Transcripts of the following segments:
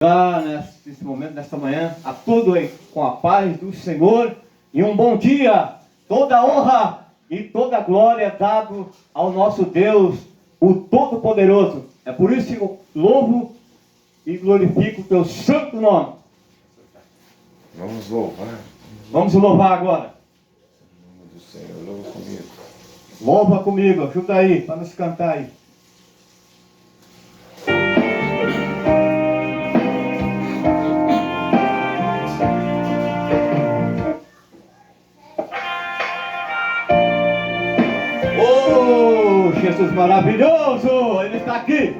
Nesse momento, nesta manhã, a tudo com a paz do Senhor e um bom dia. Toda a honra e toda a glória é dado ao nosso Deus, o Todo-Poderoso. É por isso que eu louvo e glorifico o teu santo nome. Vamos louvar. Vamos louvar agora. Em nome do Senhor, louva comigo. Louva comigo, ajuda aí, para nos cantar aí. Jesus maravilhoso, Ele está aqui.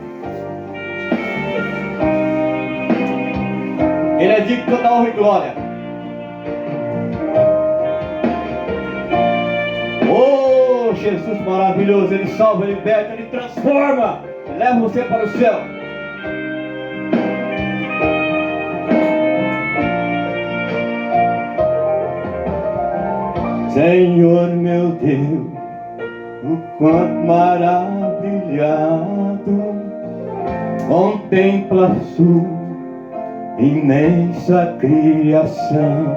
Ele é digno de toda honra e glória. Oh, Jesus maravilhoso, Ele salva, Ele liberta, Ele transforma, Ele leva você para o céu. Senhor meu Deus, o quanto maravilhado contempla sua imensa criação,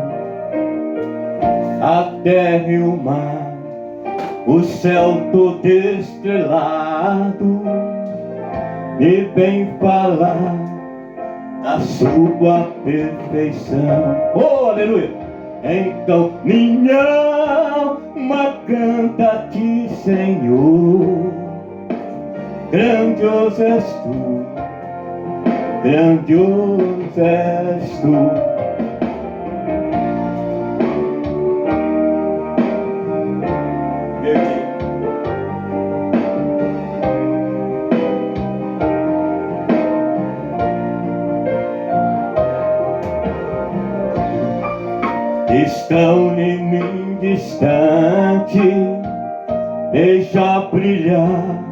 a terra e o mar, o céu todo estrelado, me vem falar da sua perfeição. Oh, aleluia! Então minha alma canta-te, Senhor. Grandioso és tu, grandioso és tu. Estão em mim distante, deixa brilhar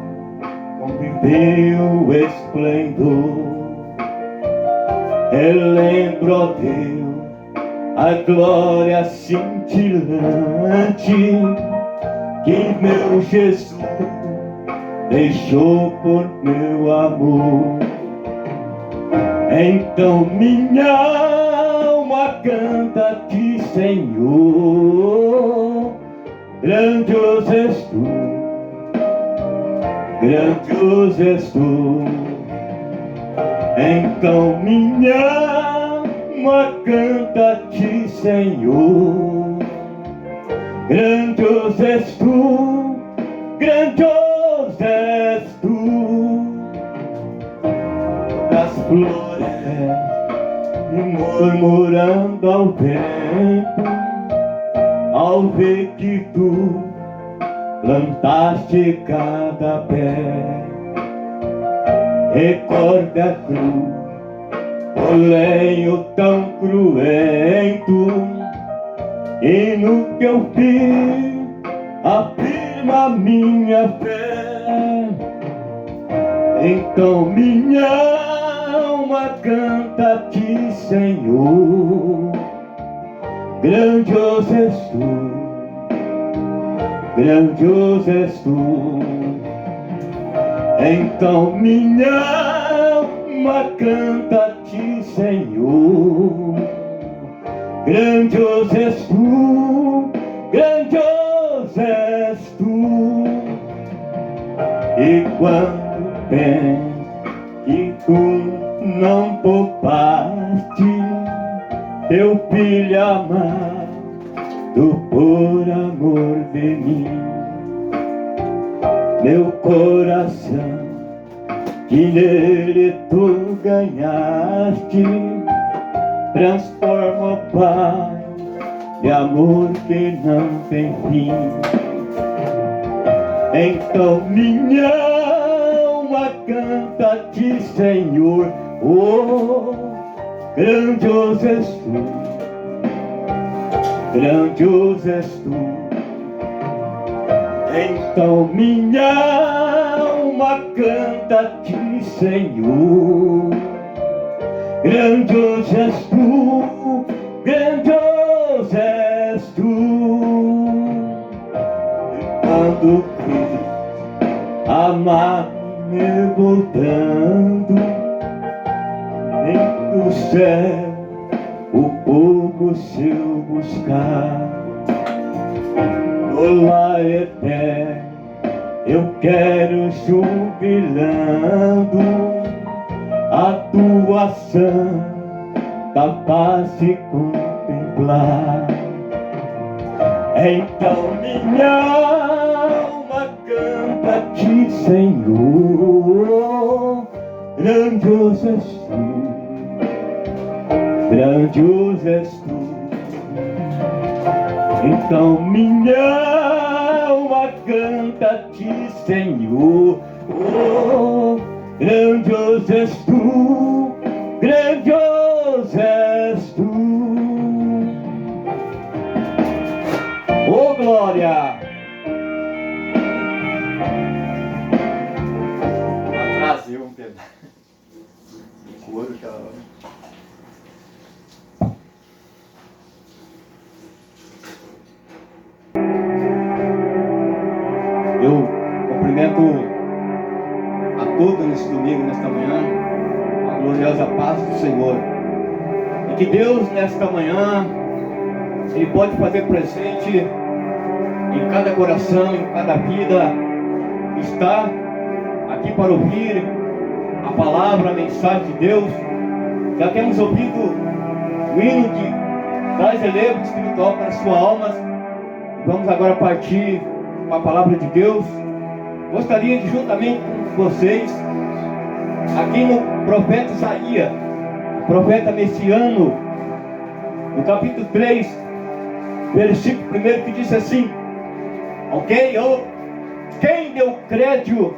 com teu esplendor. Relembro, ó Deus, a glória cintilante que meu Jesus deixou por meu amor. Então minha alma canta-te, Senhor. Grandioso és tu, grandioso és tu. Então minha alma canta-te, Senhor. Grandioso és tu, grandioso és tu. Das flores e murmurando ao vento, ao ver que tu plantaste cada pé. Recorda a cruz, o lenho tão cruento, e no teu filho afirma minha fé. Então minha alma canta-te, Senhor. Grandioso és tu, grandioso és tu. Então minha alma canta-te, Senhor. Grandioso és tu, grandioso és tu. E quando penso que tu não poupaste teu filho amado por amor de mim, meu coração que nele tu ganhaste transforma, Pai, de amor que não tem fim. Então minha alma canta-te, Senhor. Oh, grandioso és tu, grandioso és tu. Então minha alma canta-te, Senhor. Grandioso és tu, grandioso és tu. E quando Cristo amado me voltando, nem tu do céu o pouco se eu buscar. No lar eterno eu quero jubilando a tua santa face contemplar. Então minha alma canta a ti, Senhor, grandioso és tu, grandioso és tu. Então minha alma canta a ti, Senhor, oh, grandioso és tu, grandioso és tu. Oh, glória! Atrasei um pedaço. Coro aquela hora. Eu cumprimento a todos nesse domingo, nesta manhã, a gloriosa paz do Senhor. E que Deus, nesta manhã, Ele pode fazer presente em cada coração, em cada vida que está aqui para ouvir a palavra, a mensagem de Deus. Já temos ouvido o hino que traz relevo espiritual para a sua alma. Vamos agora partir com a palavra de Deus. Gostaria de, juntamente com vocês, aqui no profeta Isaías, profeta messiano, no capítulo 3, versículo 1, que diz assim: ok? Quem deu crédito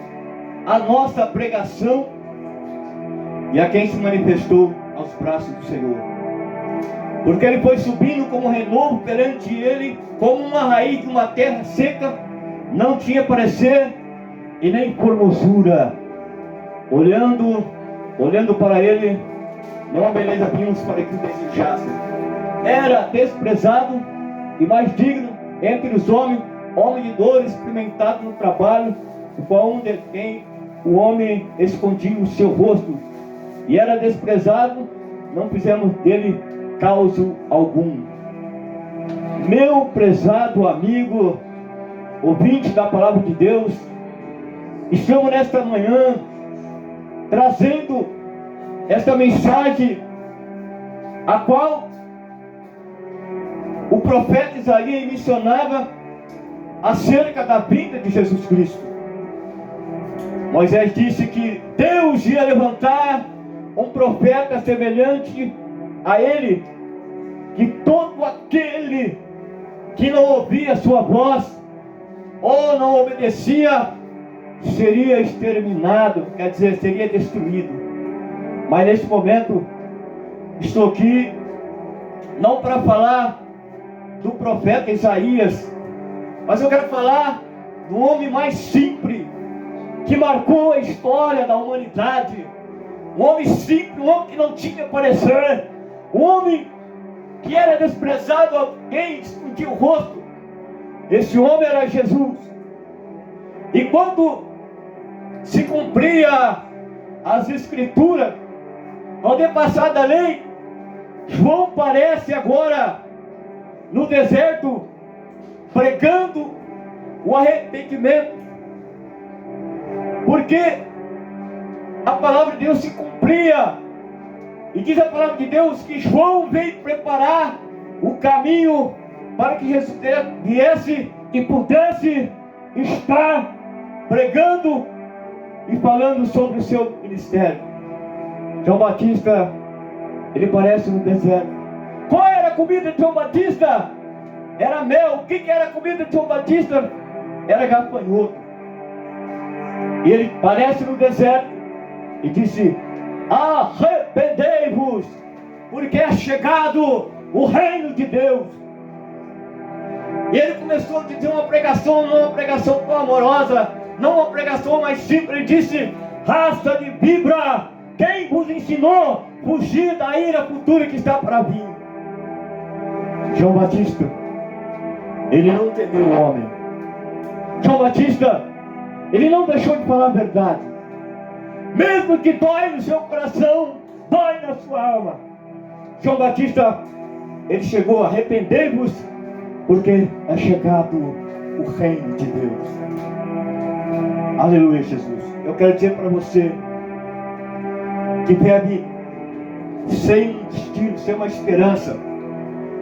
à nossa pregação e a quem se manifestou aos braços do Senhor? Porque ele foi subindo como renovo perante ele, como uma raiz de uma terra seca, não tinha parecer e nem formosura. Olhando para ele, não a beleza vimos para que o desejasse. Era desprezado e mais digno entre os homens, homem de dor, experimentado no trabalho, qual um de quem o homem escondia o seu rosto, e era desprezado, não fizemos dele causa algum. Meu prezado amigo, ouvinte da palavra de Deus, estamos nesta manhã trazendo esta mensagem, a qual o profeta Isaías mencionava acerca da vinda de Jesus Cristo. Moisés disse que Deus ia levantar um profeta semelhante a ele, que todo aquele que não ouvia sua voz ou não obedecia seria exterminado, quer dizer, seria destruído. Mas neste momento estou aqui não para falar do profeta Isaías, mas eu quero falar do homem mais simples que marcou a história da humanidade. Um homem simples, um homem que não tinha parecer, um homem que era desprezado, alguém escondia o rosto. Esse homem era Jesus. E quando se cumpria as escrituras, ao depassar da lei, João aparece agora no deserto, pregando o arrependimento, porque a palavra de Deus se cumpria. E diz a palavra de Deus que João veio preparar o caminho para que Jesus viesse e pudesse estar pregando e falando sobre o seu ministério. João Batista, ele aparece no deserto. Qual era a comida de João Batista? Era mel. O que era a comida de João Batista? Era gafanhoto. E ele aparece no deserto e disse: arrependei-vos, porque é chegado o reino de Deus. E ele começou a dizer uma pregação, não uma pregação tão amorosa, não uma pregação mais simples. Ele disse: raça de víbora, quem vos ensinou a fugir da ira futura que está para vir? João Batista, ele não temeu o homem. João Batista, ele não deixou de falar a verdade. Mesmo que dói no seu coração, dói na sua alma. João Batista, ele chegou: arrependei-vos, porque é chegado o reino de Deus. Aleluia, Jesus. Eu quero dizer para você que bebe sem um destino, sem uma esperança.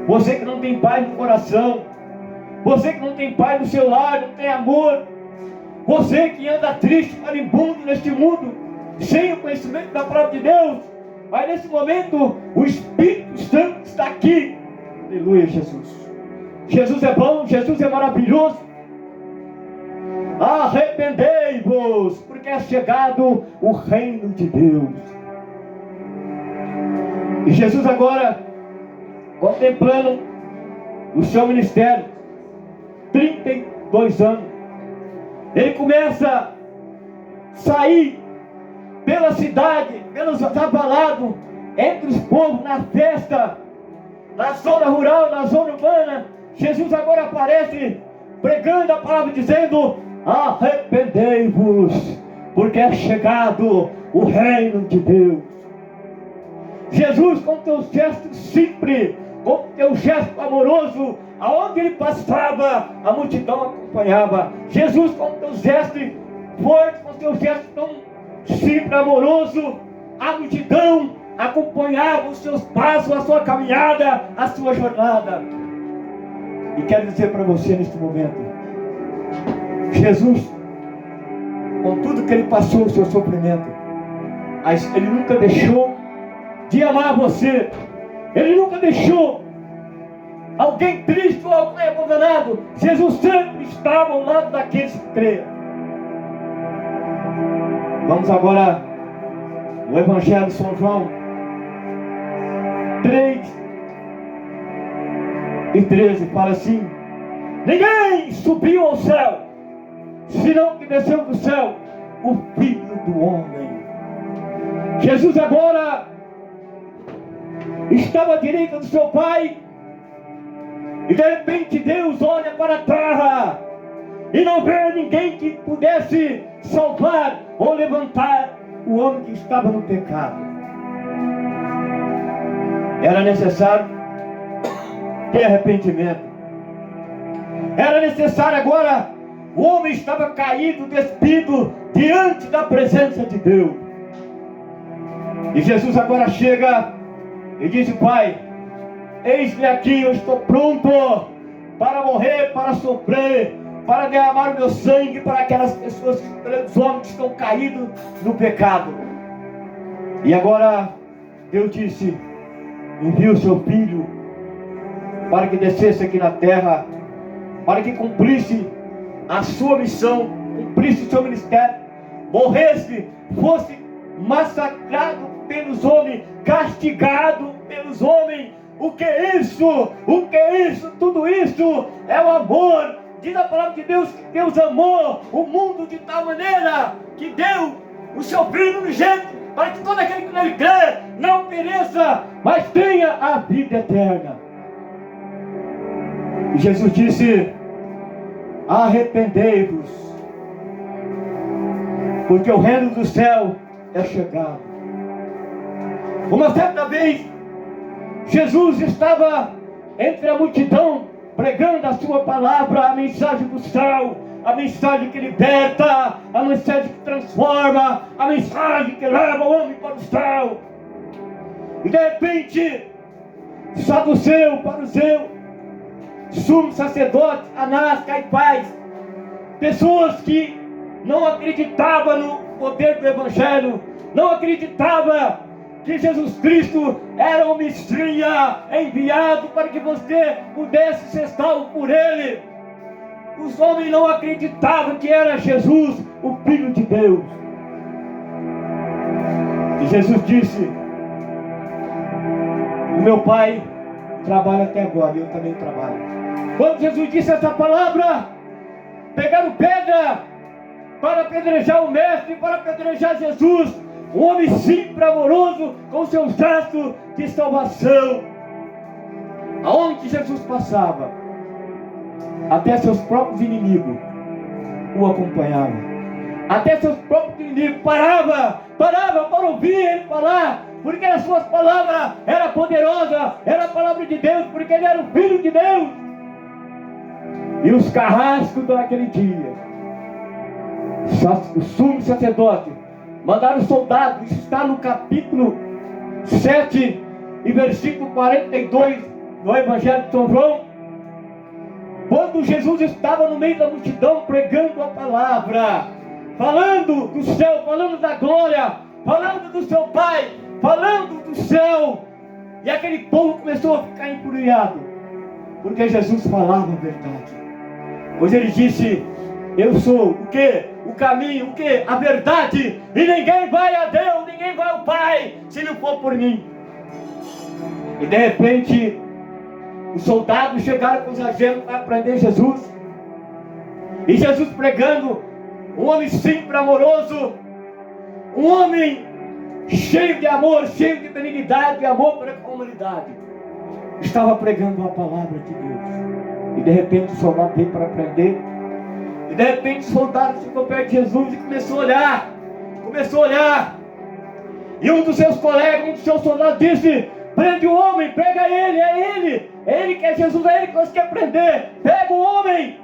Você que não tem paz no coração, você que não tem paz no seu lar, não tem amor, você que anda triste, marimbundo neste mundo, sem o conhecimento da palavra de Deus, mas nesse momento o Espírito Santo está aqui. Aleluia, Jesus. Jesus é bom, Jesus é maravilhoso. Arrependei-vos, porque é chegado o reino de Deus. E Jesus agora, contemplando o seu ministério, 32 anos, ele começa a sair pela cidade, pelos abalados, entre os povos, na festa, na zona rural, na zona urbana. Jesus agora aparece pregando a palavra, dizendo: arrependei-vos, porque é chegado o reino de Deus. Jesus, com teu gesto simples, com teu gesto amoroso, aonde ele passava, a multidão acompanhava. Jesus, com teu gesto forte, com teu gesto tão simples, amoroso, a multidão acompanhava os seus passos, a sua caminhada, a sua jornada. E quero dizer para você neste momento, Jesus, com tudo que ele passou, o seu sofrimento, ele nunca deixou de amar você. Ele nunca deixou alguém triste ou alguém abandonado. Jesus sempre estava ao lado daqueles que creem. Vamos agora no Evangelho de São João 3:13, fala assim: ninguém subiu ao céu, senão que desceu do céu, o Filho do Homem. Jesus agora estava à direita do seu Pai, e de repente Deus olha para a terra e não vê ninguém que pudesse salvar ou levantar o homem que estava no pecado. Era necessário ter arrependimento. Era necessário agora. O homem estava caído, despido, diante da presença de Deus. E Jesus agora chega e diz: Pai, eis-me aqui, eu estou pronto para morrer, para sofrer, para derramar o meu sangue para aquelas pessoas, os homens que estão caídos no pecado. E agora Deus disse: envia o seu filho para que descesse aqui na terra, para que cumprisse a sua missão, cumprisse o seu ministério, morresse, fosse massacrado pelos homens, castigado pelos homens. O que é isso? O que é isso? Tudo isso é o amor. Diz a palavra de Deus que Deus amou o mundo de tal maneira que deu o seu Filho unigênito, para que todo aquele que nele crê não pereça, mas tenha a vida eterna. E Jesus disse: arrependei-vos, porque o reino do céu é chegado. Uma certa vez, Jesus estava entre a multidão, pregando a sua palavra, a mensagem do céu, a mensagem que liberta, a mensagem que transforma, a mensagem que leva o homem para o céu. E de repente, saduceu, fariseu, sumo sacerdote, Anás, Caifás, pessoas que não acreditavam no poder do Evangelho, não acreditavam que Jesus Cristo era o Messias enviado para que você pudesse ser salvo por Ele. Os homens não acreditavam que era Jesus, o Filho de Deus. E Jesus disse: o meu Pai trabalha até agora, e eu também trabalho. Quando Jesus disse essa palavra, pegaram pedra para apedrejar o Mestre, para apedrejar Jesus. Um homem simples, amoroso, com seu gesto de salvação. Aonde Jesus passava, até seus próprios inimigos o acompanhavam. Até seus próprios inimigos paravam para ouvir ele falar, porque as suas palavras eram poderosas, era a palavra de Deus, porque ele era o Filho de Deus. E os carrascos daquele dia, o sumo sacerdote, mandaram os soldados, isso está no capítulo 7 e versículo 42 do Evangelho de São João. Quando Jesus estava no meio da multidão pregando a palavra, falando do céu, falando da glória, falando do seu Pai, falando do céu, e aquele povo começou a ficar embrulhado, porque Jesus falava a verdade. Pois ele disse: eu sou o que? O caminho, o que? A verdade, e ninguém vai a Deus, ninguém vai ao Pai, se não for por mim. E de repente, os soldados chegaram com os algemas para prender Jesus. E Jesus pregando, um homem simples, amoroso, um homem cheio de amor, cheio de benignidade e amor para a humanidade, estava pregando a palavra de Deus. E de repente o soldado veio para prender. E de repente o soldado ficou perto de Jesus e começou a olhar. E um dos seus colegas, um dos seus soldados disse: prende o homem, pega ele, é ele que é Jesus, é ele que você quer prender, pega o homem.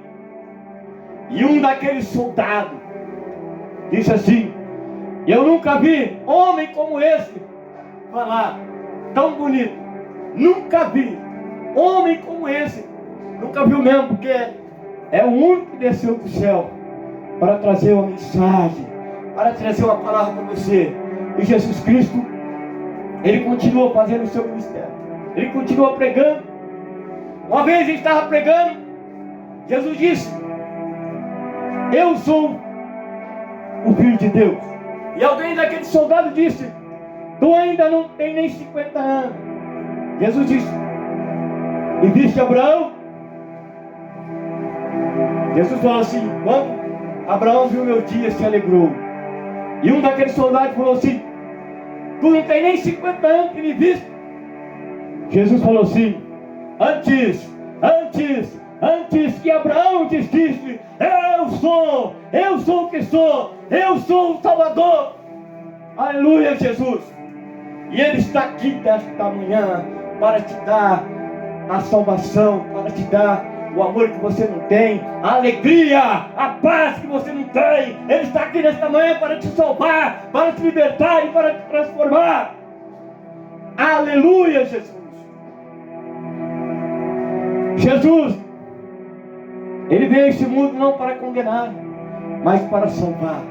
E um daqueles soldados disse assim: eu nunca vi homem como esse falar tão bonito, nunca vi homem como esse, nunca viu mesmo, porque é o único que desceu do céu para trazer uma mensagem, para trazer uma palavra para você. E Jesus Cristo, ele continua fazendo o seu ministério, ele continua pregando. Uma vez ele estava pregando, Jesus disse: eu sou o Filho de Deus. E alguém daquele soldado disse: tu ainda não tem nem 50 anos. Jesus disse: e viste Abraão? Jesus falou assim: quando Abraão viu meu dia, se alegrou. E um daqueles soldados falou assim: tu não tem nem 50 anos que me viste? Jesus falou assim: antes que Abraão existisse, eu sou o que sou, eu sou o Salvador. Aleluia, Jesus. E ele está aqui nesta manhã para te dar a salvação, para te dar o amor que você não tem, a alegria, a paz que você não tem. Ele está aqui nesta manhã para te salvar, para te libertar e para te transformar. Aleluia, Jesus. Jesus, ele veio a este mundo não para condenar, mas para salvar.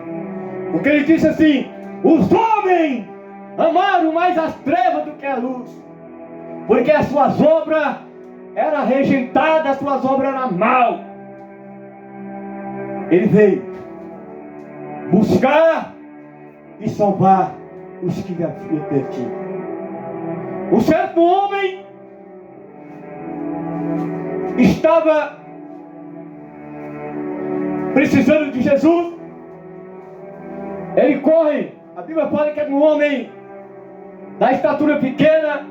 Porque ele disse assim: os homens amaram mais as trevas do que a luz, porque as suas obras eram rejeitadas, as suas obras eram mal. Ele veio buscar e salvar os que haviam perdido. O certo homem estava precisando de Jesus. Ele corre. A Bíblia fala que era um homem da estatura pequena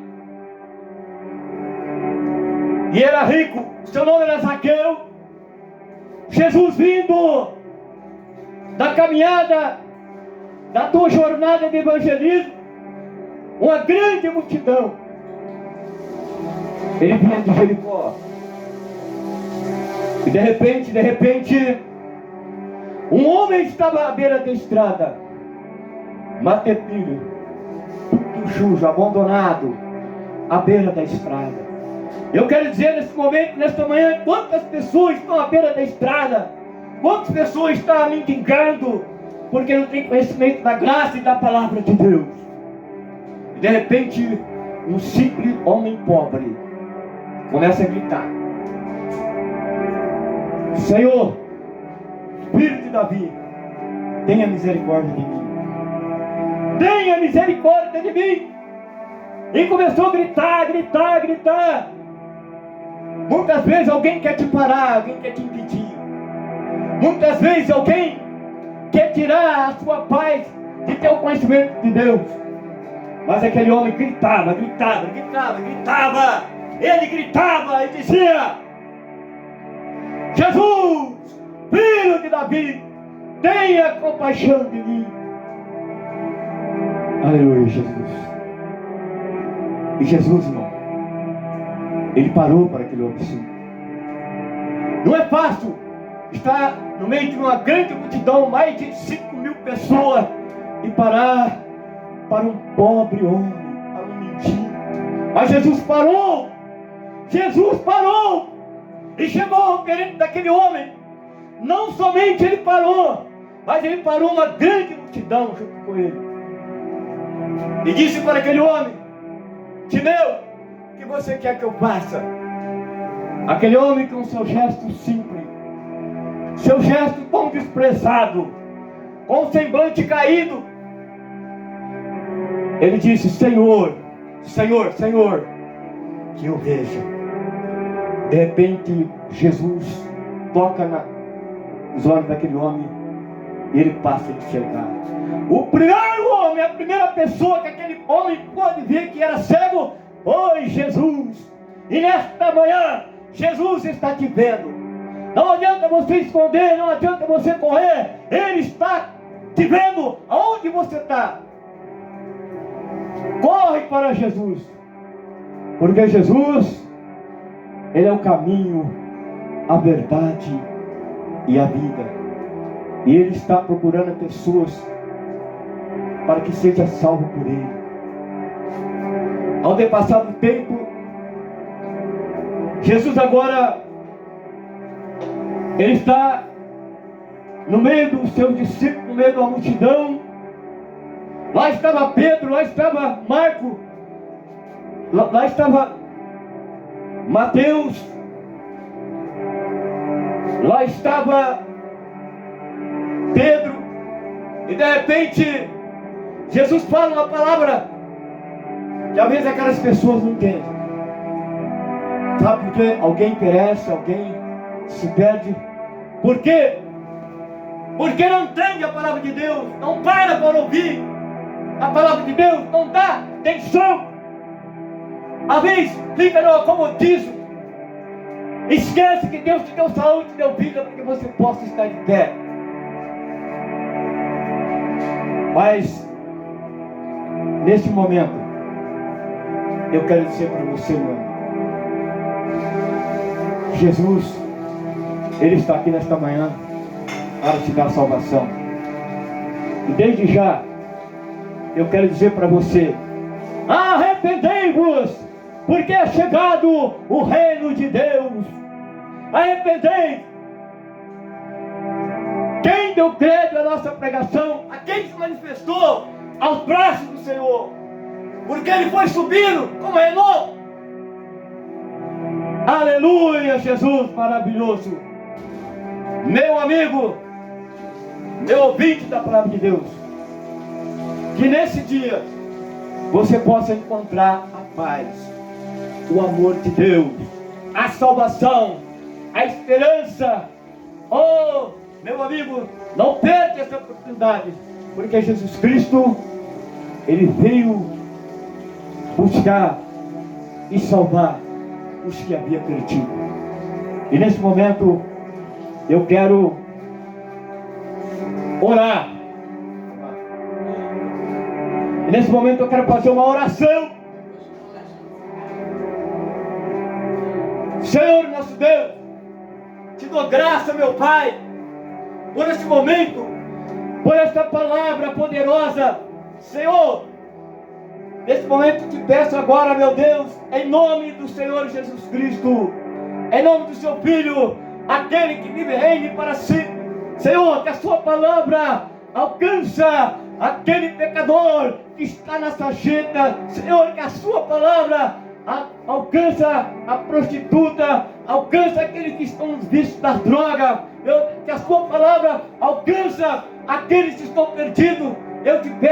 e era rico. Seu nome era Zaqueu. Jesus, vindo da caminhada, da tua jornada de evangelismo, uma grande multidão, ele vinha de Jericó. E de repente, um homem estava à beira da estrada, matepilho, tudo sujo, abandonado, à beira da estrada. Eu quero dizer nesse momento, nesta manhã, quantas pessoas estão à beira da estrada, quantas pessoas estão mendigando, porque não tem conhecimento da graça e da palavra de Deus. E de repente, um simples homem pobre começa a gritar: Senhor, Filho de Davi, tenha misericórdia de mim. Tenha misericórdia de mim. E começou a gritar. Muitas vezes alguém quer te parar, alguém quer te impedir. Muitas vezes alguém quer tirar a sua paz de ter o conhecimento de Deus. Mas aquele homem gritava. Ele gritava e dizia: Jesus, Filho de Davi, tenha compaixão de mim. Aleluia, Jesus. E Jesus, irmão, ele parou para aquele homem sim. Não é fácil estar no meio de uma grande multidão, mais de 5.000 pessoas, e parar para um pobre homem, para um mendigo. Mas Jesus parou. Jesus parou e chegou ao querido daquele homem. Não somente ele parou, mas ele parou uma grande multidão junto com ele. E disse para aquele homem: Timeu, o que você quer que eu faça? Aquele homem com seu gesto simples, seu gesto tão desprezado, com o semblante caído, ele disse: Senhor, Senhor, Senhor, que eu veja. De repente, Jesus toca nos olhos daquele homem e ele passa a enxergar. O primeiro homem, a primeira pessoa que aquele homem pôde ver que era cego, foi Jesus. E nesta manhã, Jesus está te vendo. Não adianta você esconder, não adianta você correr. Ele está te vendo aonde você está. Corre para Jesus, porque Jesus, ele é o caminho, a verdade e a vida. E ele está procurando pessoas para que seja salvo por ele. Ao depassar o tempo, Jesus agora, ele está no meio dos seus discípulos, no meio da multidão. Lá estava Pedro, lá estava Marco, lá estava Mateus, lá estava Pedro. E de repente Jesus fala uma palavra que às vezes aquelas pessoas não entendem. Sabe por quê? Alguém perece, alguém se perde. Por quê? Porque não entende a palavra de Deus, não para ouvir a palavra de Deus, não dá atenção. Às vezes fica no acomodismo, esquece que Deus te deu saúde, te deu vida para que você possa estar de pé. Mas neste momento eu quero dizer para você, meu amigo, Jesus, ele está aqui nesta manhã para te dar salvação. E desde já eu quero dizer para você: arrependei-vos, porque é chegado o reino de Deus. Arrependei. Quem deu crédito à nossa pregação? A quem se manifestou aos braços do Senhor, porque ele foi subindo como Enoque. Aleluia, Jesus maravilhoso. Meu amigo, meu ouvinte da palavra de Deus, que nesse dia você possa encontrar a paz, o amor de Deus, a salvação, a esperança. Oh, meu amigo, não perca essa oportunidade, porque Jesus Cristo, ele veio buscar e salvar os que havia perdido. E nesse momento eu quero orar. E nesse momento eu quero fazer uma oração. Senhor nosso Deus, te dou graça, meu Pai, por esse momento, por esta palavra poderosa. Senhor, nesse momento te peço agora, meu Deus, em nome do Senhor Jesus Cristo, em nome do seu Filho, aquele que vive e reine para si. Senhor, que a sua palavra alcança aquele pecador que está na sarjeta. Senhor, que a sua palavra alcança a prostituta, alcança aqueles que estão nos vícios das drogas. Que a sua palavra alcança aqueles que estão perdidos. Eu te peço